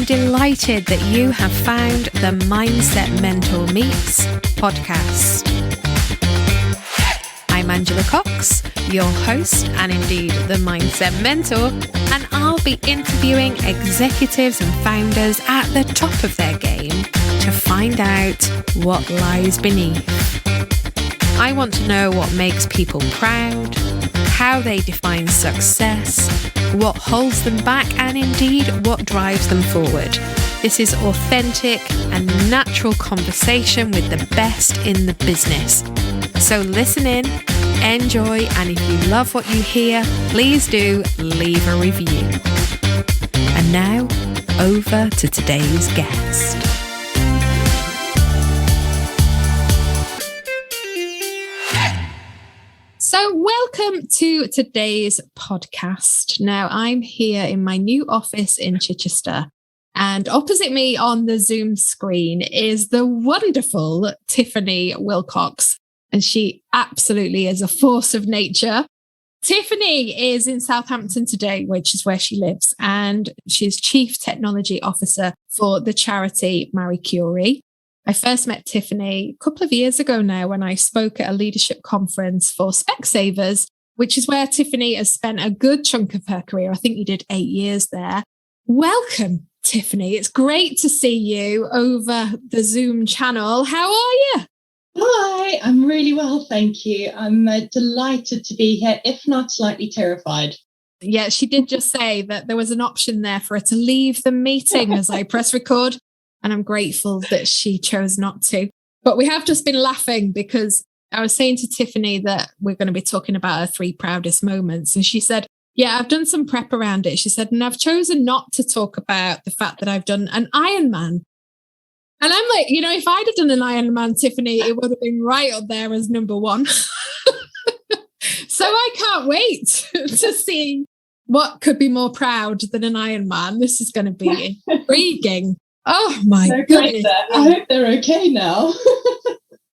delighted that you have found the Mindset Mentor Meets podcast. I'm Angela Cox, your host and indeed the Mindset Mentor, and I'll be interviewing executives and founders at the top of their game to find out what lies beneath. I want to know what makes people proud, how they define success, what holds them back, and indeed what drives them forward. This is authentic and natural conversation with the best in the business. So listen in, enjoy, and if you love what you hear, please do leave a review. And now, over to today's guest. So welcome to today's podcast. Now, I'm here in my new office in Chichester, and opposite me on the Zoom screen is the wonderful Tiffany Willcox, and she absolutely is a force of nature. Tiffany is in Southampton today, which is where she lives, and she's Chief Technology Officer for the charity Curie. I first met Tiffany a couple of years ago now when I spoke at a leadership conference for Specsavers, which is where Tiffany has spent a good chunk of her career. I think you did 8 years there. Welcome, Tiffany. It's great to see you over the Zoom channel. How are you? Hi, I'm really well, thank you. I'm delighted to be here, if not slightly terrified. Yeah, she did just say that there was an option there for her to leave the meeting as I press record. And I'm grateful that she chose not to. But we have just been laughing because I was saying to Tiffany that we're going to be talking about her 3 proudest moments. And she said, yeah, I've done some prep around it. She said, and I've chosen not to talk about the fact that I've done an Ironman. And I'm like, you know, if I'd have done an Ironman, Tiffany, it would have been right up there as number 1. So I can't wait to see what could be more proud than an Ironman. This is going to be intriguing. Oh my goodness. I hope they're okay now.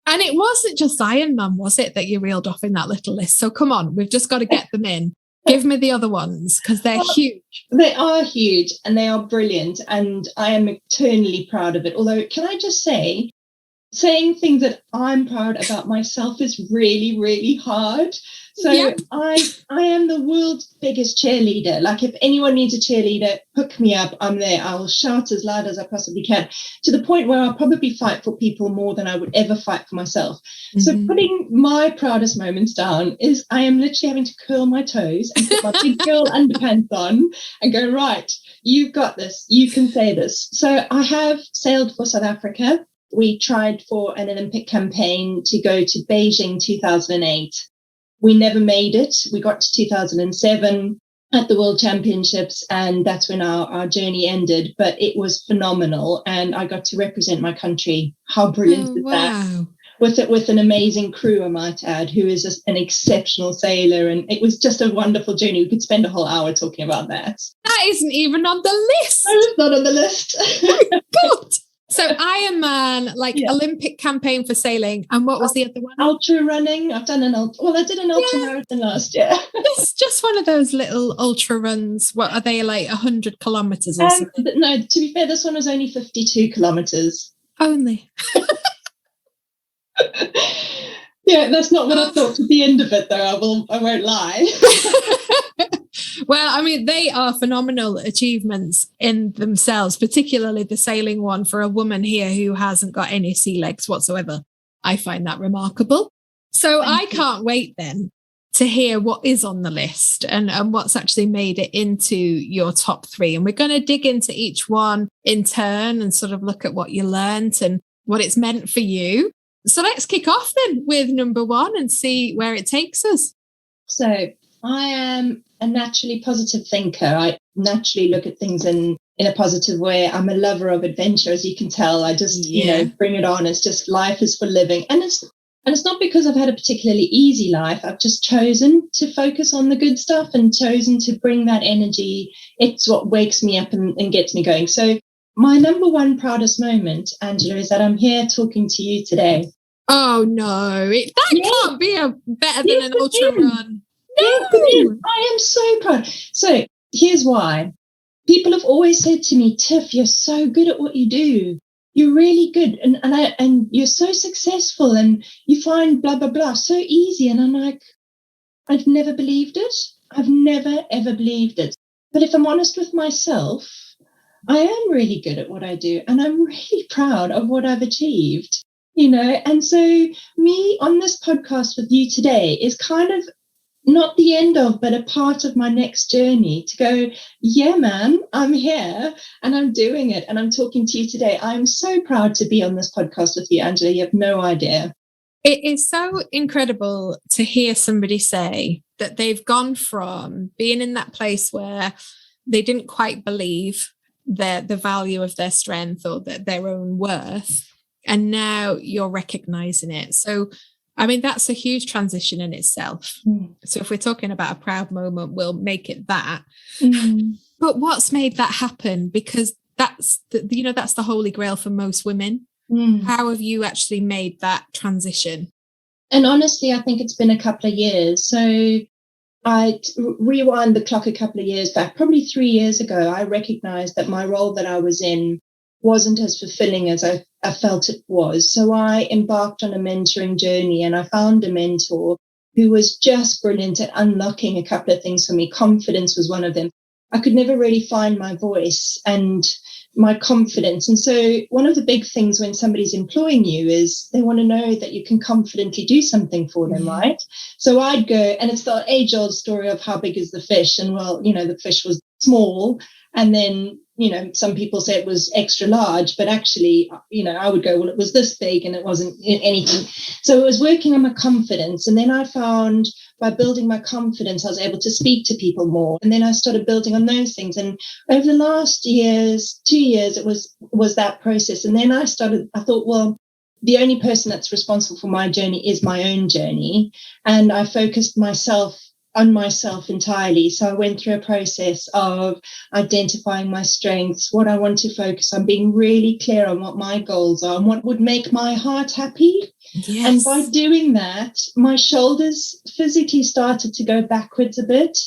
And it wasn't just Ironman, was it, that you reeled off in that little list? So come on, we've just got to get them in. Give me the other ones because they're huge. They are huge and they are brilliant. And I am eternally proud of it. Although, can I just say, saying things that I'm proud about myself is really, really hard. So yep. I am the world's biggest cheerleader. Like if anyone needs a cheerleader, hook me up. I'm there. I'll shout as loud as I possibly can, to the point where I'll probably fight for people more than I would ever fight for myself. Mm-hmm. So putting my proudest moments down is I am literally having to curl my toes and put my big girl underpants on and go, right, you've got this. You can say this. So I have sailed for South Africa. We tried for an Olympic campaign to go to Beijing 2008. We never made it. We got to 2007 at the World Championships, and that's when our journey ended. But it was phenomenal, and I got to represent my country. How brilliant is that? With an amazing crew, I might add, who is an exceptional sailor. And it was just a wonderful journey. We could spend a whole hour talking about that. That isn't even on the list. No, it's not on the list. Oh my God. So Ironman, Olympic campaign for sailing. And what was the other one? Ultra running. I did an ultra marathon last year. It's just one of those little ultra runs. What are they, like 100 kilometers or something? No, to be fair, this one was only 52 kilometers. Only. Yeah, that's not what I thought at the end of it, though. I won't lie. Well, I mean, they are phenomenal achievements in themselves, particularly the sailing one for a woman here who hasn't got any sea legs whatsoever. I find that remarkable. So I can't wait then to hear what is on the list and what's actually made it into your top 3. And we're going to dig into each one in turn and sort of look at what you learned and what it's meant for you. So let's kick off then with number 1 and see where it takes us. So I am a naturally positive thinker. I naturally look at things in a positive way. I'm a lover of adventure, as you can tell. I just, bring it on. It's just life is for living. And it's not because I've had a particularly easy life. I've just chosen to focus on the good stuff and chosen to bring that energy. It's what wakes me up and gets me going. So my number 1 proudest moment, Angela, is that I'm here talking to you today. Oh, no. Can't be better than an ultra run. No, I am so proud. So here's why. people have always said to me, Tiff, you're so good at what you do. You're really good. And you're so successful and you find blah, blah, blah so easy. And I'm like, I've never believed it. I've never, ever believed it. But if I'm honest with myself, I am really good at what I do. And I'm really proud of what I've achieved, And so me on this podcast with you today is kind of not the end of, but a part of my next journey to go, yeah, man, I'm here and I'm doing it. And I'm talking to you today. I'm so proud to be on this podcast with you, Angela. You have no idea. It is so incredible to hear somebody say that they've gone from being in that place where they didn't quite believe the value of their strength or their own worth. And now you're recognizing it. So I mean, that's a huge transition in itself. So if we're talking about a proud moment, we'll make it that. But what's made that happen? Because that's the holy grail for most women. How have you actually made that transition? And honestly, I think it's been a couple of years. So I rewind the clock a couple of years back, probably 3 years ago, I recognized that my role that I was in wasn't as fulfilling as I felt it was. So I embarked on a mentoring journey and I found a mentor who was just brilliant at unlocking a couple of things for me. Confidence was one of them. I could never really find my voice and my confidence. And so one of the big things when somebody's employing you is they want to know that you can confidently do something for them, right? So I'd go, and it's the age-old story of how big is the fish? And well, the fish was small. And then, some people say it was extra large, but actually, I would go, well, it was this big and it wasn't anything. So it was working on my confidence. And then I found by building my confidence, I was able to speak to people more. And then I started building on those things. And over the last 2 years, it was that process. And then I thought, well, the only person that's responsible for my journey is my own journey. And I focused on myself entirely. So I went through a process of identifying my strengths, what I want to focus on, being really clear on what my goals are and what would make my heart happy. Yes. And by doing that, my shoulders physically started to go backwards a bit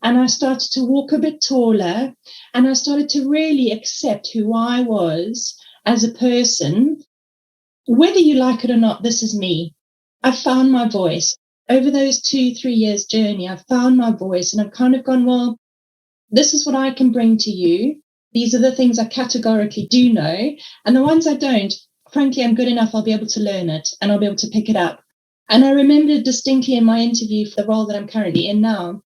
and I started to walk a bit taller and I started to really accept who I was as a person. Whether you like it or not, this is me. I found my voice. Over those 2-3 years journey, I've found my voice and I've kind of gone, well, this is what I can bring to you. These are the things I categorically do know. And the ones I don't, frankly, I'm good enough. I'll be able to learn it and I'll be able to pick it up. And I remember distinctly in my interview for the role that I'm currently in now,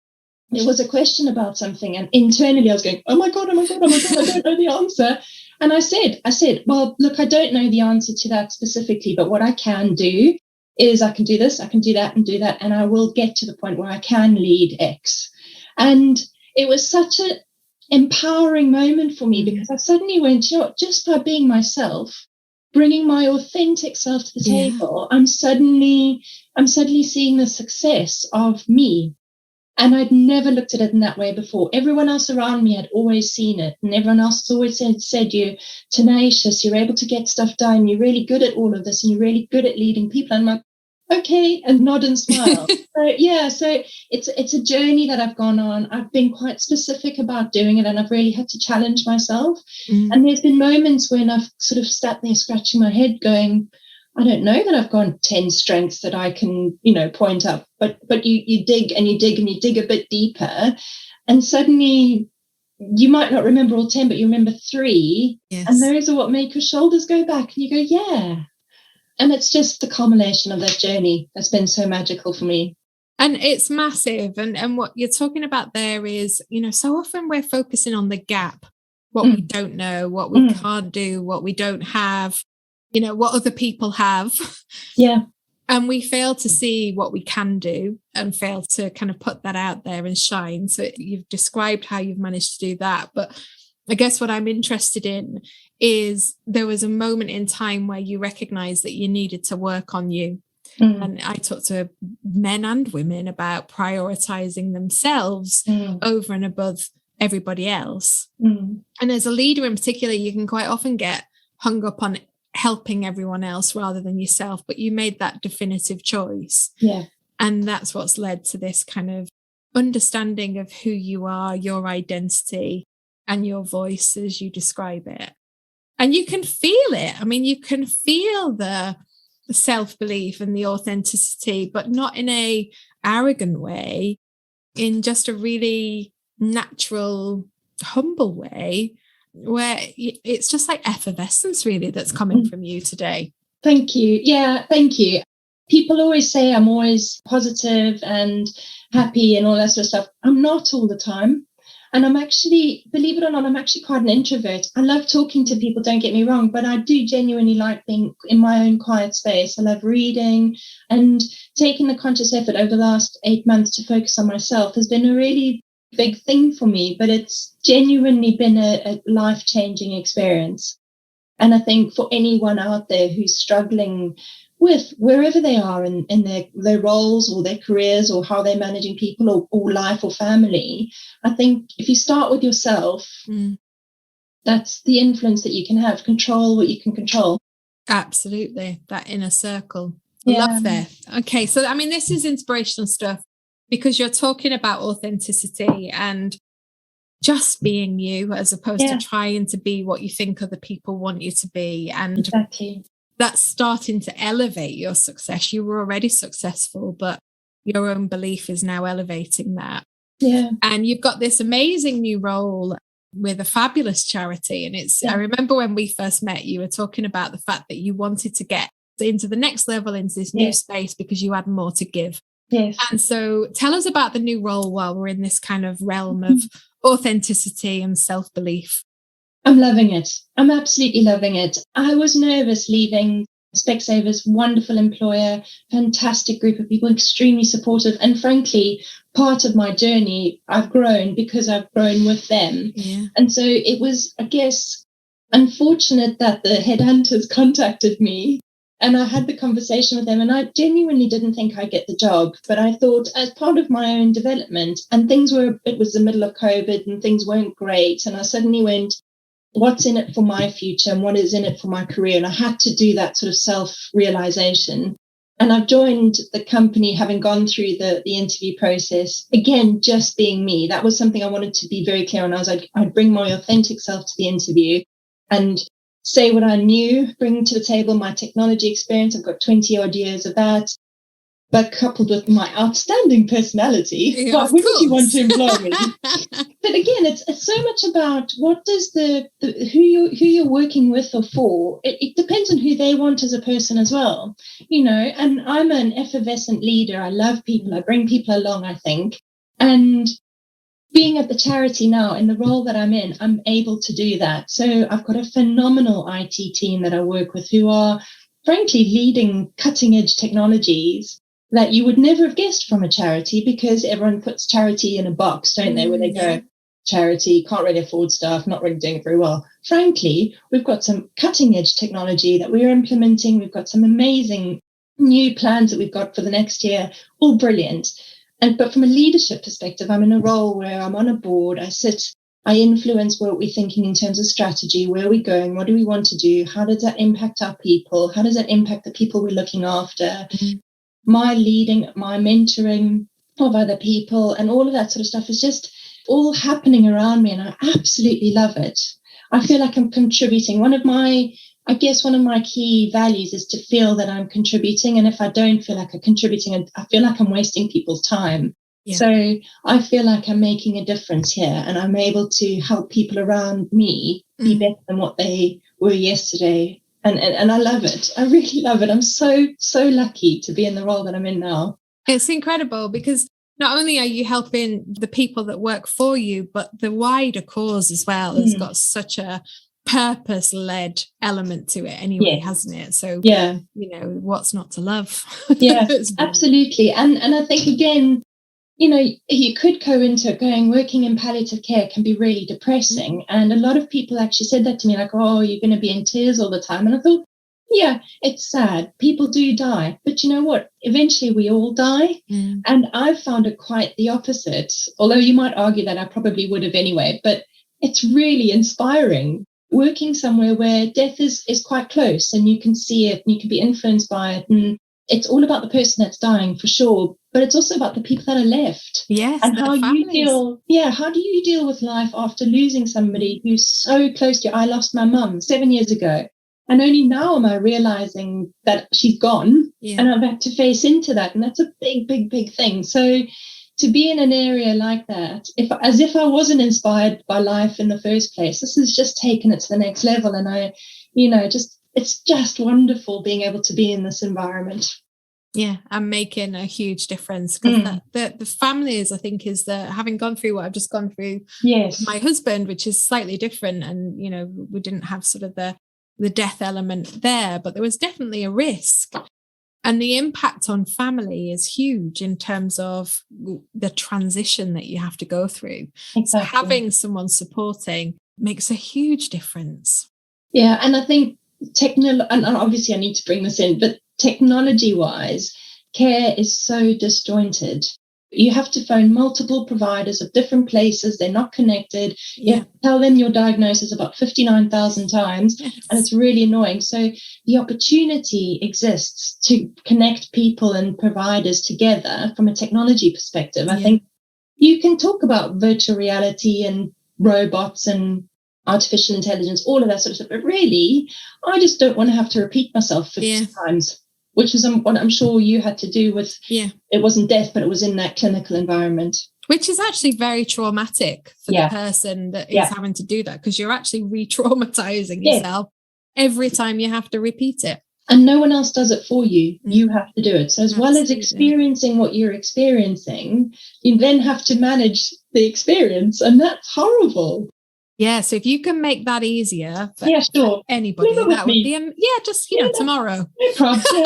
there was a question about something. And internally I was going, oh my God, I don't know the answer. And I said, well, look, I don't know the answer to that specifically, but what I can do is I can do this, I can do that, and I will get to the point where I can lead X. And it was such an empowering moment for me because I suddenly went, just by being myself, bringing my authentic self to the table, I'm suddenly seeing the success of me. And I'd never looked at it in that way before. Everyone else around me had always seen it. And everyone else has always said you're tenacious, you're able to get stuff done, you're really good at all of this, and you're really good at leading people. And I'm like, okay, and nod and smile. So it's a journey that I've gone on. I've been quite specific about doing it, and I've really had to challenge myself. And there's been moments when I've sort of sat there scratching my head going, I don't know that I've got 10 strengths that I can, point up, but you dig and you dig and you dig a bit deeper, and suddenly you might not remember all 10, but you remember 3, and those are what make your shoulders go back, and you go, yeah. And it's just the culmination of that journey that's been so magical for me. And it's massive. And what you're talking about there is, so often we're focusing on the gap, what we don't know, what we can't do, what we don't have, what other people have. Yeah. And we fail to see what we can do and fail to kind of put that out there and shine. So you've described how you've managed to do that. But I guess what I'm interested in is there was a moment in time where you recognized that you needed to work on you. And I talk to men and women about prioritizing themselves over and above everybody else. And as a leader in particular, you can quite often get hung up on helping everyone else rather than yourself, but you made that definitive choice. Yeah. And that's what's led to this kind of understanding of who you are, your identity, and your voice as you describe it. And you can feel it. I mean, you can feel the self-belief and the authenticity, but not in a arrogant way, in just a really natural, humble way, where it's just like effervescence really that's coming from you today. Thank you. Yeah, thank you. People always say I'm always positive and happy and all that sort of stuff. I'm not all the time. And I'm actually, believe it or not, I'm actually quite an introvert. I love talking to people, don't get me wrong, but I do genuinely like being in my own quiet space. I love reading, and taking the conscious effort over the last 8 months to focus on myself has been a really big thing for me, but it's genuinely been a life-changing experience. And I think for anyone out there who's struggling with wherever they are in their roles or their careers or how they're managing people or life or family, I think if you start with yourself, that's the influence that you can have. Control what you can control. Absolutely. That inner circle. Love that. Okay. So, I mean, this is inspirational stuff because you're talking about authenticity and just being you as opposed to trying to be what you think other people want you to be. And exactly. That's starting to elevate your success. You were already successful, but your own belief is now elevating that. Yeah. And you've got this amazing new role with a fabulous charity. And I remember when we first met, you were talking about the fact that you wanted to get into the next level, into this new space, because you had more to give. Yes. And so tell us about the new role while we're in this kind of realm of authenticity and self-belief. I'm loving it. I'm absolutely loving it. I was nervous leaving Specsavers, wonderful employer, fantastic group of people, extremely supportive. And frankly, part of my journey, I've grown because I've grown with them. Yeah. And so it was, I guess, unfortunate that the headhunters contacted me and I had the conversation with them, and I genuinely didn't think I'd get the job. But I thought, as part of my own development, and it was the middle of COVID and things weren't great. And I suddenly went, what's in it for my future and what is in it for my career? And I had to do that sort of self-realization. And I've joined the company having gone through the interview process. Again, just being me. That was something I wanted to be very clear on. I'd bring my authentic self to the interview and say what I knew, bring to the table my technology experience. I've got 20 odd years of that. But coupled with my outstanding personality, why wouldn't you want to employ me? But again, it's so much about what does who you're working with or for. It depends on who they want as a person as well, And I'm an effervescent leader. I love people. I bring people along, I think. And being at the charity now in the role that I'm in, I'm able to do that. So I've got a phenomenal IT team that I work with who are, frankly, leading cutting edge technologies that you would never have guessed from a charity, because everyone puts charity in a box, don't they, where they go, charity, can't really afford stuff, not really doing it very well. Frankly, we've got some cutting edge technology that we're implementing. We've got some amazing new plans that we've got for the next year, all brilliant. But from a leadership perspective, I'm in a role where I'm on a board. I influence what we're thinking in terms of strategy, where are we going, what do we want to do, how does that impact our people, how does that impact the people we're looking after. My leading, my mentoring of other people and all of that sort of stuff is just all happening around me, and I absolutely love it. I feel like I'm contributing. One of my key values is to feel that I'm contributing, and if I don't feel like I'm contributing, I feel like I'm wasting people's time. Yeah. So I feel like I'm making a difference here, and I'm able to help people around me be better than what they were yesterday. And I love it. I really love it. I'm so, so lucky to be in the role that I'm in now. It's incredible because not only are you helping the people that work for you, but the wider cause as well has got such a purpose-led element to it anyway, hasn't it? So, what's not to love? Yeah, absolutely. And I think, again, you could go into it going, working in palliative care can be really depressing. And a lot of people actually said that to me, like, oh, you're going to be in tears all the time. And I thought, yeah, it's sad. People do die. But you know what? Eventually we all die. And I've found it quite the opposite, although you might argue that I probably would have anyway. But it's really inspiring working somewhere where death is quite close and you can see it and you can be influenced by it. And it's all about the person that's dying for sure, but it's also about the people that are left. Yes, and how do you deal with life after losing somebody who's so close to you? I lost my mum 7 years ago, and only now am I realizing that she's gone, and I've had to face into that, and that's a big, big, big thing. So to be in an area like that, as if I wasn't inspired by life in the first place, this has just taken it to the next level, and it's just wonderful being able to be in this environment. Yeah, and making a huge difference, because the families, I think, is that having gone through what I've just gone through with my husband, which is slightly different, and we didn't have sort of the death element there, but there was definitely a risk, and the impact on family is huge in terms of the transition that you have to go through. Exactly. So having someone supporting makes a huge difference. Yeah, and I think and obviously I need to bring this in, but technology-wise, care is so disjointed. You have to phone multiple providers of different places. They're not connected. You have to tell them your diagnosis about 59,000 times, and it's really annoying. So the opportunity exists to connect people and providers together from a technology perspective. I think you can talk about virtual reality and robots and artificial intelligence, all of that sort of stuff. But really, I just don't want to have to repeat myself 50 times, which is what I'm sure you had to do with. It wasn't death, but it was in that clinical environment. Which is actually very traumatic for the person that is having to do that, because you're actually re-traumatizing yourself every time you have to repeat it. And no one else does it for you. You have to do it. So as well as experiencing what you're experiencing, you then have to manage the experience. And that's horrible. Yeah, so if you can make that easier for anybody, that would be, just, tomorrow. No problem.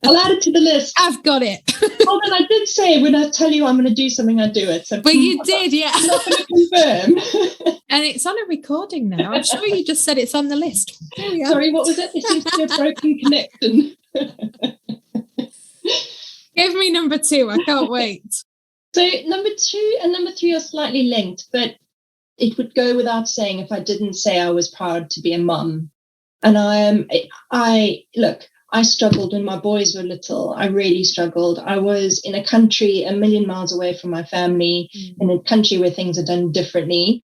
I'll add it to the list. I've got it. Although I did say, when I tell you I'm going to do something, I do it. So but you did, I'm not going to confirm. And it's on a recording now. I'm sure you just said it's on the list. Sorry, what was it? It seems to be a broken connection. Give me number 2. I can't wait. So number 2 and number 3 are slightly linked, but it would go without saying if I didn't say I was proud to be a mum. And I struggled when my boys were little. I really struggled. I was in a country a million miles away from my family, in a country where things are done differently.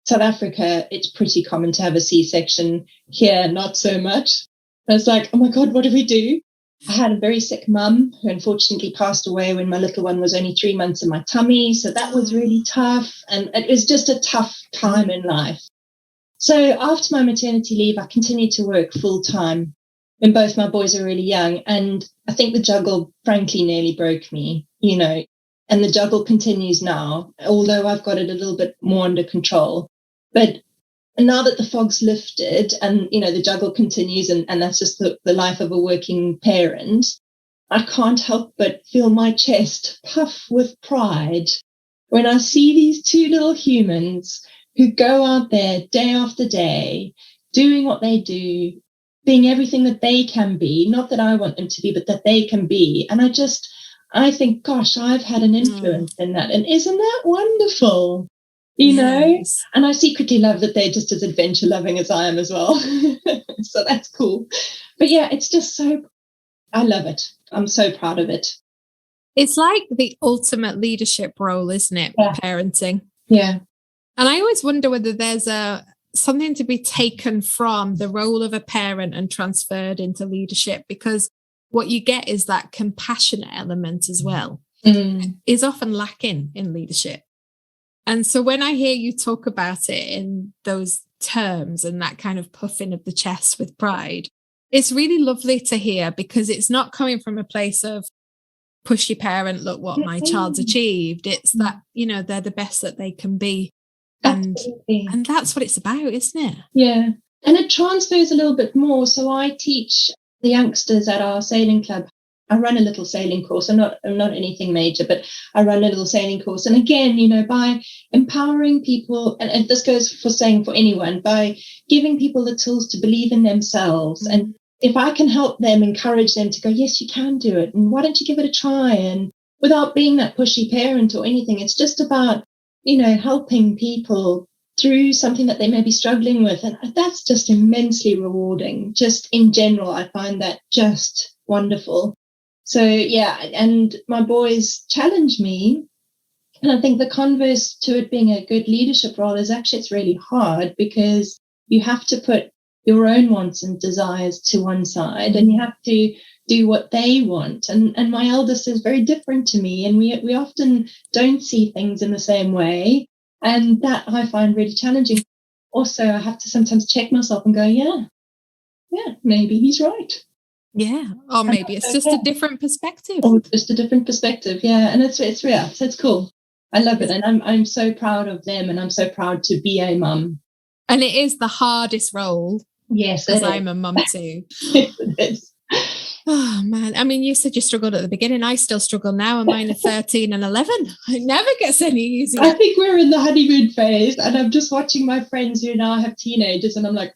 South Africa, it's pretty common to have a C-section. Here, not so much. I was like, oh my God, what do we do? I had a very sick mum who unfortunately passed away when my little one was only 3 months in my tummy. So that was really tough. And it was just a tough time in life. So after my maternity leave, I continued to work full time when both my boys are really young. And I think the juggle, frankly, nearly broke me, and the juggle continues now, although I've got it a little bit more under control. But now that the fog's lifted and, the juggle continues, and that's just the life of a working parent, I can't help but feel my chest puff with pride when I see these 2 little humans who go out there day after day, doing what they do, being everything that they can be, not that I want them to be, but that they can be. And I think, gosh, I've had an influence in that. And isn't that wonderful? You know, and I secretly love that they're just as adventure loving as I am as well. So that's cool. But it's just I love it. I'm so proud of it. It's like the ultimate leadership role, isn't it? Parenting. Yeah. And I always wonder whether there's something to be taken from the role of a parent and transferred into leadership, because what you get is that compassionate element as well, is often lacking in leadership. And so when I hear you talk about it in those terms and that kind of puffing of the chest with pride, it's really lovely to hear, because it's not coming from a place of pushy parent, look what my child's achieved. It's that, they're the best that they can be. And that's what it's about, isn't it? Yeah. And it transfers a little bit more. So I teach the youngsters at our sailing club. I run a little sailing course. I'm not anything major, but I run a little sailing course. And again, by empowering people, and this goes for anyone, by giving people the tools to believe in themselves. And if I can help them, encourage them to go, yes, you can do it. And why don't you give it a try? And without being that pushy parent or anything, it's just about, helping people through something that they may be struggling with. And that's just immensely rewarding. Just in general, I find that just wonderful. So, yeah, and my boys challenge me. And I think the converse to it being a good leadership role is actually it's really hard because you have to put your own wants and desires to one side and you have to do what they want. And my eldest is very different to me, and we often don't see things in the same way. And that I find really challenging. Also, I have to sometimes check myself and go, yeah, maybe he's right. Yeah. Or maybe it's just a different perspective. Or just a different real. Yeah, so it's cool. I love it. And I'm so proud of them, and I'm so proud to be a mum. And it is the hardest role. Yes, because I'm a mum too. Yes, it is. Oh man, I mean, you said you struggled at the beginning. I still struggle now, and mine are 13 and 11. It never gets any easier. I think we're in the honeymoon phase, and I'm just watching my friends who now have teenagers, and I'm like,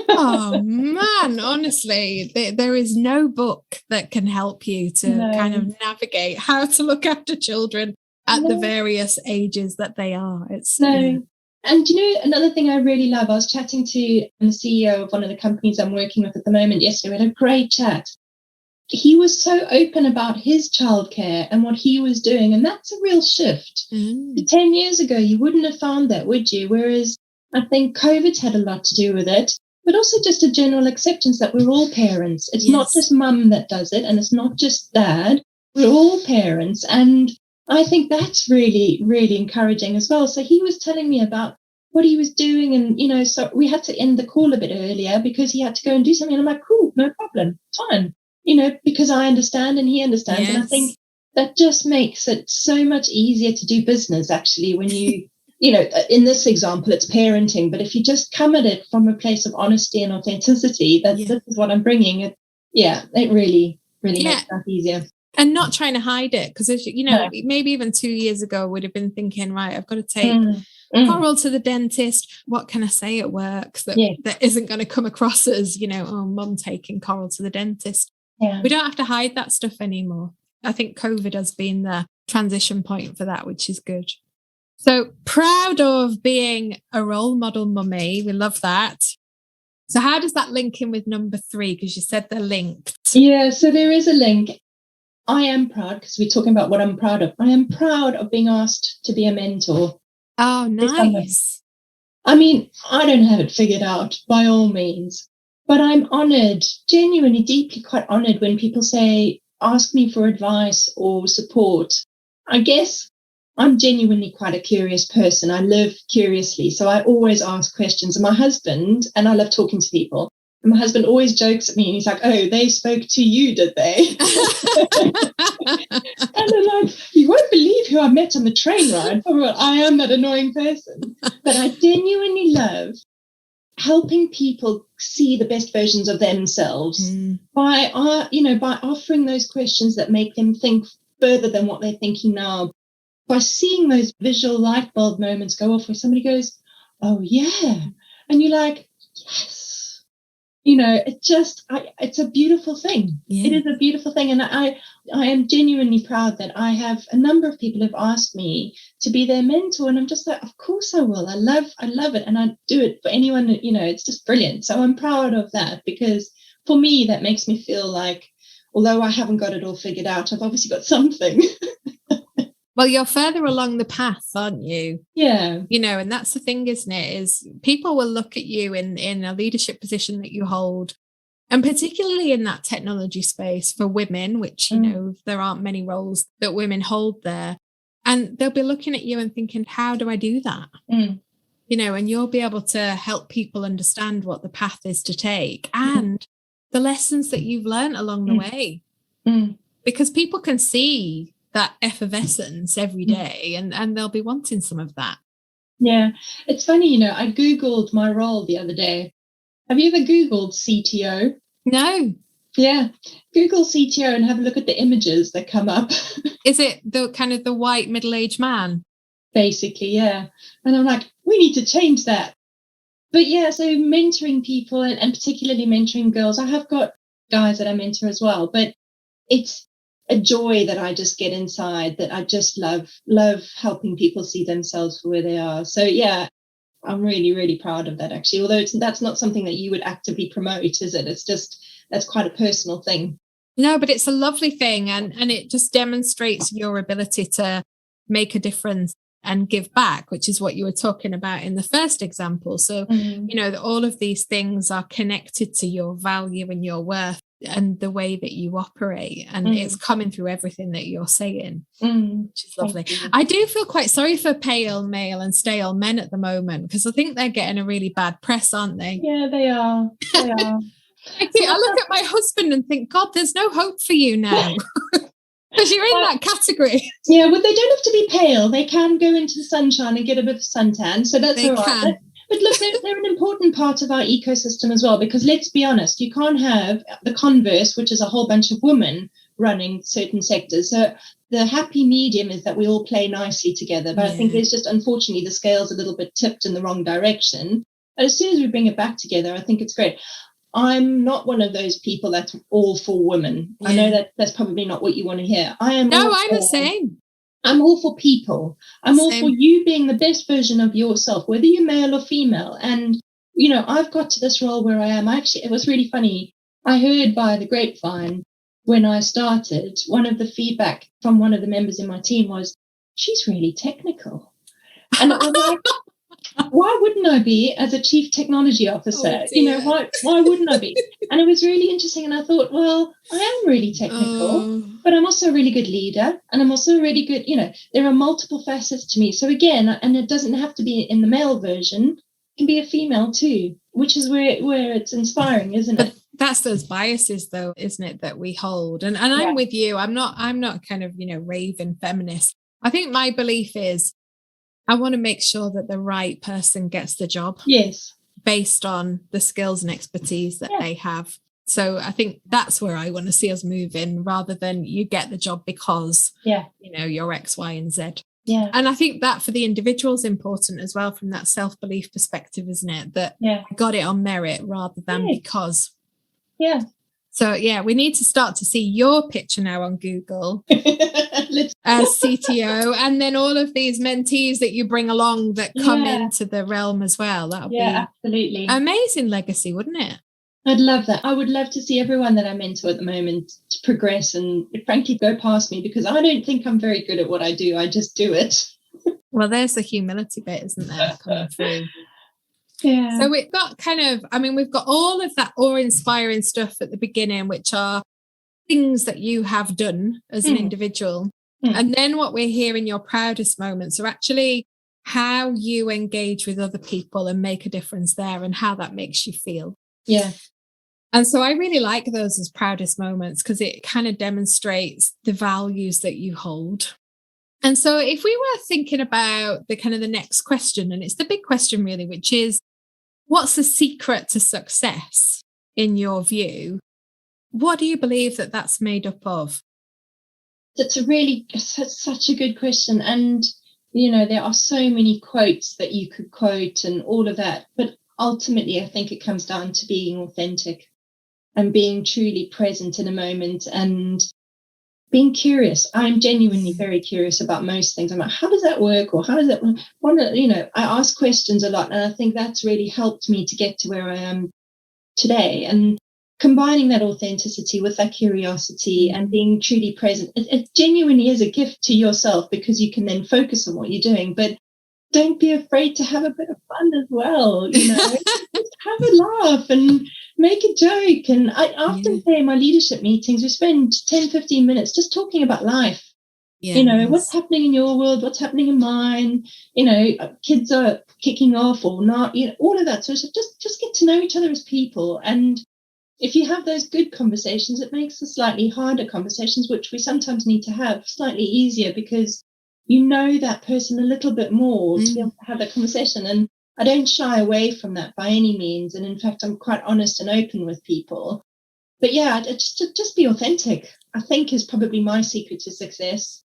Oh man, honestly, there is no book that can help you to kind of navigate how to look after children at the various ages that they are. And another thing I really love, I was chatting to the CEO of one of the companies I'm working with at the moment yesterday. We had a great chat. He was so open about his childcare and what he was doing. And that's a real shift. 10 years ago, you wouldn't have found that, would you? Whereas I think COVID's had a lot to do with it, but also just a general acceptance that we're all parents. It's not just mum that does it, and it's not just dad. We're all parents. And I think that's really, really encouraging as well. So he was telling me about what he was doing. And, so we had to end the call a bit earlier because he had to go and do something. And I'm like, cool, no problem, fine. Because I understand and he understands. Yes. And I think that just makes it so much easier to do business, actually, when you, in this example, it's parenting. But if you just come at it from a place of honesty and authenticity, that this is what I'm bringing, it really, really makes that easier. And not trying to hide it, because maybe even 2 years ago would have been thinking, right, I've got to take Coral to the dentist. What can I say at work that isn't going to come across as, mum taking Coral to the dentist? Yeah. We don't have to hide that stuff anymore. I think COVID has been the transition point for that, which is good. So proud of being a role model mummy. We love that. So how does that link in with number 3? Because you said they're linked. Yeah, so there is a link. I am proud, because we're talking about what I'm proud of. I am proud of being asked to be a mentor. Oh, nice. I mean, I don't have it figured out by all means, but I'm honored, genuinely, deeply quite honored when people ask me for advice or support. I guess I'm genuinely quite a curious person. I live curiously, so I always ask questions. And my husband, and I love talking to people, and my husband always jokes at me and he's like, oh, they spoke to you, did they? And I'm like, you won't believe who I met on the train ride. I am that annoying person. But I genuinely love helping people see the best versions of themselves by offering those questions that make them think further than what they're thinking now. By seeing those visual light bulb moments go off where somebody goes, oh, yeah. And you're like, yes. It's a beautiful thing. Yeah. It is a beautiful thing. And I am genuinely proud that I have a number of people who've asked me to be their mentor. And I'm just like, of course I will. I love it. And I do it for anyone, it's just brilliant. So I'm proud of that, because for me, that makes me feel like, although I haven't got it all figured out, I've obviously got something. Well, you're further along the path, aren't you? Yeah. And that's the thing, isn't it? Is people will look at you in a leadership position that you hold, and particularly in that technology space for women, which, there aren't many roles that women hold there. And they'll be looking at you and thinking, how do I do that? And you'll be able to help people understand what the path is to take and the lessons that you've learned along the way. Because people can see that effervescence every day and they'll be wanting some of that. Yeah, it's funny, I Googled my role the other day. Have you ever Googled CTO? No. Yeah, Google CTO and have a look at the images that come up. Is it the kind of the white middle-aged man? Basically, yeah. And I'm like, we need to change that. But yeah, so mentoring people and particularly mentoring girls. I have got guys that I mentor as well, but it's a joy that I just get inside, that I just love helping people see themselves for where they are. So yeah, I'm really, really proud of that, actually. Although that's not something that you would actively promote, is it? It's just, that's quite a personal thing. No, but it's a lovely thing. And it just demonstrates your ability to make a difference and give back, which is what you were talking about in the first example. So, all of these things are connected to your value and your worth and the way that you operate. And it's coming through everything that you're saying, which is lovely. I do feel quite sorry for pale male and stale men at the moment, because I think they're getting a really bad press, aren't they? Yeah, they are. They are. I look at my husband and think, God, there's no hope for you now. Because you're in that category. Yeah, well, they don't have to be pale. They can go into the sunshine and get a bit of suntan. So that's all right. But look, they're an important part of our ecosystem as well, because let's be honest, you can't have the converse, which is a whole bunch of women running certain sectors. So the happy medium is that we all play nicely together. But I think there's just, unfortunately, the scale's a little bit tipped in the wrong direction. But as soon as we bring it back together, I think it's great. I'm not one of those people that's all for women. I know that that's probably not what you want to hear. I'm the same. I'm all for people. I'm all for you being the best version of yourself, whether you're male or female. And, I've got to this role where I am. Actually, it was really funny. I heard by the grapevine when I started, one of the feedback from one of the members in my team was, she's really technical. And I was like, why wouldn't I be as a chief technology officer? Why wouldn't I be? And it was really interesting. And I thought, well, I am really technical, but I'm also a really good leader. And I'm also a really good, there are multiple facets to me. So again, and it doesn't have to be in the male version, it can be a female too, which is where it's inspiring, isn't it? That's those biases though, isn't it, that we hold. And I'm with you. I'm not kind of, raving feminist. I think my belief is, I want to make sure that the right person gets the job. Yes. Based on the skills and expertise that they have. So I think that's where I want to see us moving, rather than you get the job because, you're X, Y, and Z. Yeah. And I think that for the individual is important as well, from that self-belief perspective, isn't it? That I got it on merit rather than because. Yeah. So, we need to start to see your picture now on Google as CTO, and then all of these mentees that you bring along that come into the realm as well. That would be absolutely amazing legacy, wouldn't it? I'd love that. I would love to see everyone that I mentor at the moment to progress and frankly go past me, because I don't think I'm very good at what I do. I just do it. Well, there's the humility bit, isn't there, coming through? Yeah. So we've got we've got all of that awe-inspiring stuff at the beginning, which are things that you have done as an individual. And then what we're hearing, your proudest moments, are actually how you engage with other people and make a difference there, and how that makes you feel. Yeah. And so I really like those as proudest moments, because it kind of demonstrates the values that you hold. And so if we were thinking about the next question, and it's the big question really, which is, what's the secret to success in your view? What do you believe that that's made up of? That's such a good question. And, there are so many quotes that you could quote and all of that. But ultimately, I think it comes down to being authentic and being truly present in a moment and being curious. I'm genuinely very curious about most things. I'm like, how does that work? Or how does that, I ask questions a lot. And I think that's really helped me to get to where I am today. And combining that authenticity with that curiosity and being truly present, it genuinely is a gift to yourself, because you can then focus on what you're doing. But don't be afraid to have a bit of fun as well. Just have a laugh and make a joke. And I often say in my leadership meetings, we spend 10, 15 minutes just talking about life. What's happening in your world, what's happening in mine, kids are kicking off or not, all of that. So just get to know each other as people. And if you have those good conversations, it makes the slightly harder conversations, which we sometimes need to have, slightly easier, because you know that person a little bit more to be able to have that conversation. And I don't shy away from that by any means. And in fact, I'm quite honest and open with people. But just be authentic, I think, is probably my secret to success.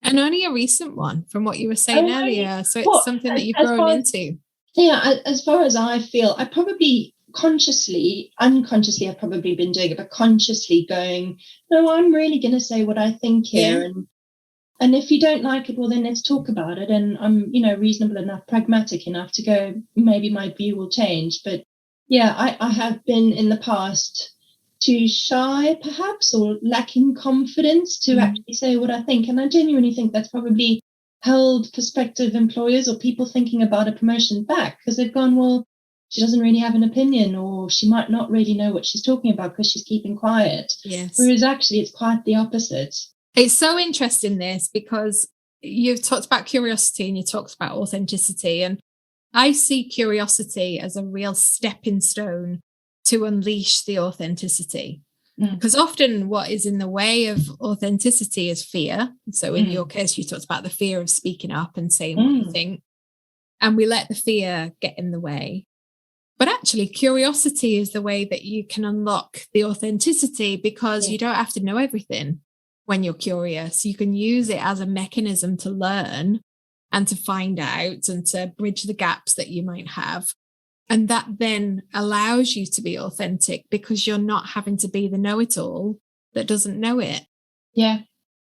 And only a recent one from what you were saying earlier. So it's something that you've grown into. Yeah, as far as I feel, I probably unconsciously, I've probably been doing it, but consciously going, no, I'm really going to say what I think here. And And if you don't like it, well, then let's talk about it. And I'm, reasonable enough, pragmatic enough to go, maybe my view will change. But yeah, I have been in the past too shy, perhaps, or lacking confidence to actually say what I think. And I genuinely think that's probably held prospective employers or people thinking about a promotion back, because they've gone, well, she doesn't really have an opinion, or she might not really know what she's talking about because she's keeping quiet. Yes. Whereas actually it's quite the opposite. It's so interesting, this, because you've talked about curiosity and you talked about authenticity. And I see curiosity as a real stepping stone to unleash the authenticity. Because often what is in the way of authenticity is fear. So in your case, you talked about the fear of speaking up and saying what you think. And we let the fear get in the way. But actually, curiosity is the way that you can unlock the authenticity, because you don't have to know everything when you're curious. You can use it as a mechanism to learn and to find out and to bridge the gaps that you might have. And that then allows you to be authentic, because you're not having to be the know-it-all that doesn't know it. Yeah.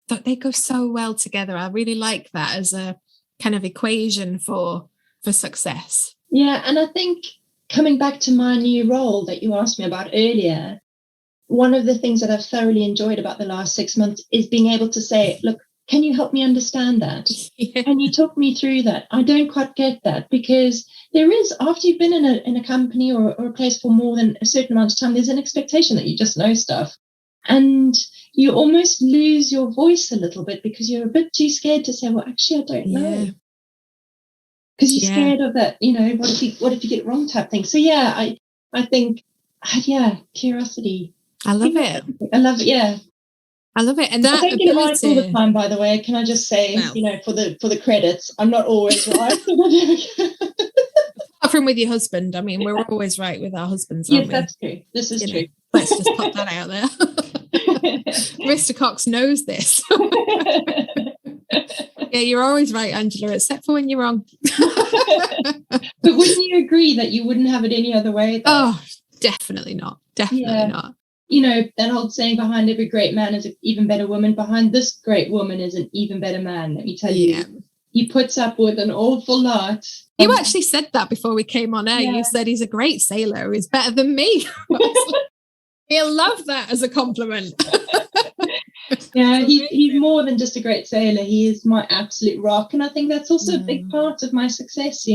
But they go so well together. I really like that as a kind of equation for success. Yeah. And I think coming back to my new role that you asked me about earlier, one of the things that I've thoroughly enjoyed about the last 6 months is being able to say, look, can you help me understand that? Yeah. Can you talk me through that? I don't quite get that, because there is, after you've been in a company or a place for more than a certain amount of time, there's an expectation that you just know stuff. And you almost lose your voice a little bit because you're a bit too scared to say, well, actually, I don't know. Because you're scared of that, what if you get it wrong type thing. So yeah, I think, curiosity. I love it. I love it. Yeah. I love it. And that I don't get it right all the time, by the way. Can I just say, for the credits, I'm not always right. Apart from with your husband. I mean, we're always right with our husbands, aren't we? Yes, that's true. This is true. Let's just put that out there. Mr. Cox knows this. Yeah, you're always right, Angela, except for when you're wrong. But wouldn't you agree that you wouldn't have it any other way, though? Oh, definitely not. Definitely not. That old saying, behind every great man is an even better woman. Behind this great woman is an even better man. Let me tell you, he puts up with an awful lot. You actually said that before we came on air. Yeah. You said he's a great sailor. He's better than me. He'll love that as a compliment. Yeah, he's more than just a great sailor. He is my absolute rock. And I think that's also a big part of my success,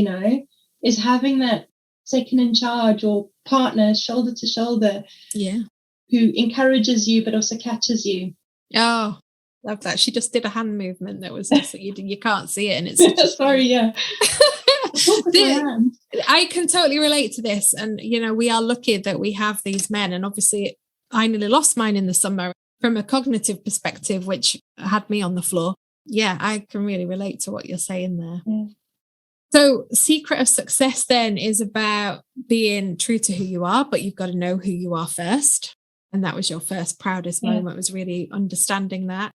is having that second in charge or partner, shoulder to shoulder. Yeah. Who encourages you but also catches you. Oh, love that. She just did a hand movement that was so you can't see it, and it's sorry, yeah. I can totally relate to this, and we are lucky that we have these men. And obviously, I nearly lost mine in the summer from a cognitive perspective, which had me on the floor. Yeah, I can really relate to what you're saying there. Yeah. So, secret of success then is about being true to who you are, but you've got to know who you are first. And that was your first proudest moment, was really understanding that.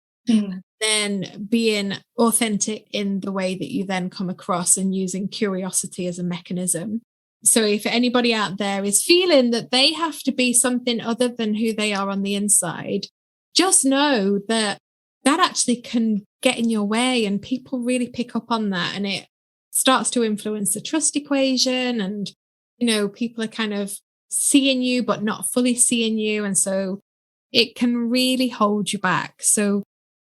Then being authentic in the way that you then come across, and using curiosity as a mechanism. So if anybody out there is feeling that they have to be something other than who they are on the inside, just know that actually can get in your way, and people really pick up on that, and it starts to influence the trust equation. And, people are kind of seeing you but not fully seeing you, and so it can really hold you back. So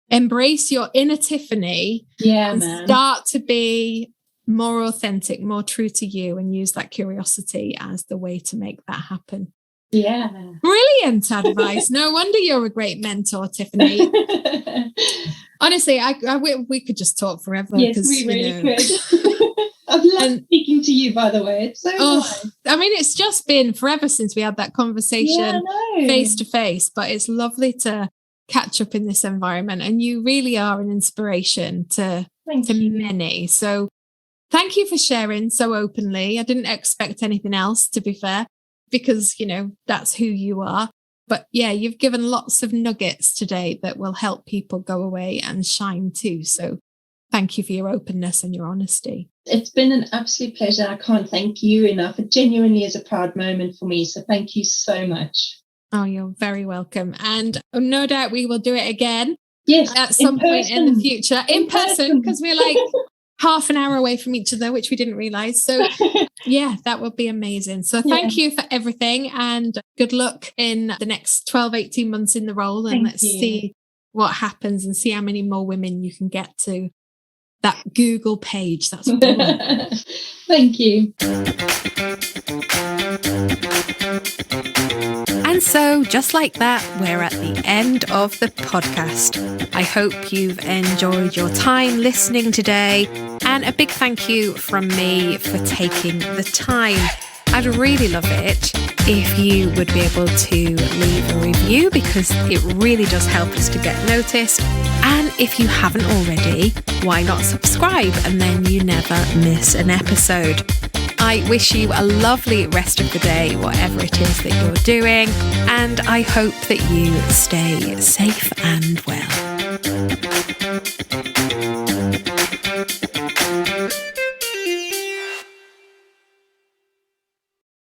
embrace your inner Tiffany, and start to be more authentic, more true to you, and use that curiosity as the way to make that happen. Yeah, brilliant advice. No wonder you're a great mentor, Tiffany. Honestly, we could just talk forever. Yes, we really could. I've loved speaking to you, by the way. It's so nice. I mean, it's just been forever since we had that conversation face to face, but it's lovely to catch up in this environment. And you really are an inspiration to many. So thank you for sharing so openly. I didn't expect anything else, to be fair, because, that's who you are. But yeah, you've given lots of nuggets today that will help people go away and shine too. So thank you for your openness and your honesty. It's been an absolute pleasure. I can't thank you enough. It genuinely is a proud moment for me. So thank you so much. Oh, you're very welcome. And no doubt we will do it again. Yes, at some point in the future, in person, because we're like half an hour away from each other, which we didn't realize. So yeah, that would be amazing. So thank you for everything, and good luck in the next 12, 18 months in the role. And let's see what happens and see how many more women you can get to that Google page. That's what I want. Thank you. And so, just like that, we're at the end of the podcast. I hope you've enjoyed your time listening today, and a big thank you from me for taking the time. I'd really love it if you would be able to leave a review, because it really does help us to get noticed. And if you haven't already, why not subscribe, and then you never miss an episode. I wish you a lovely rest of the day, whatever it is that you're doing, and I hope that you stay safe and well.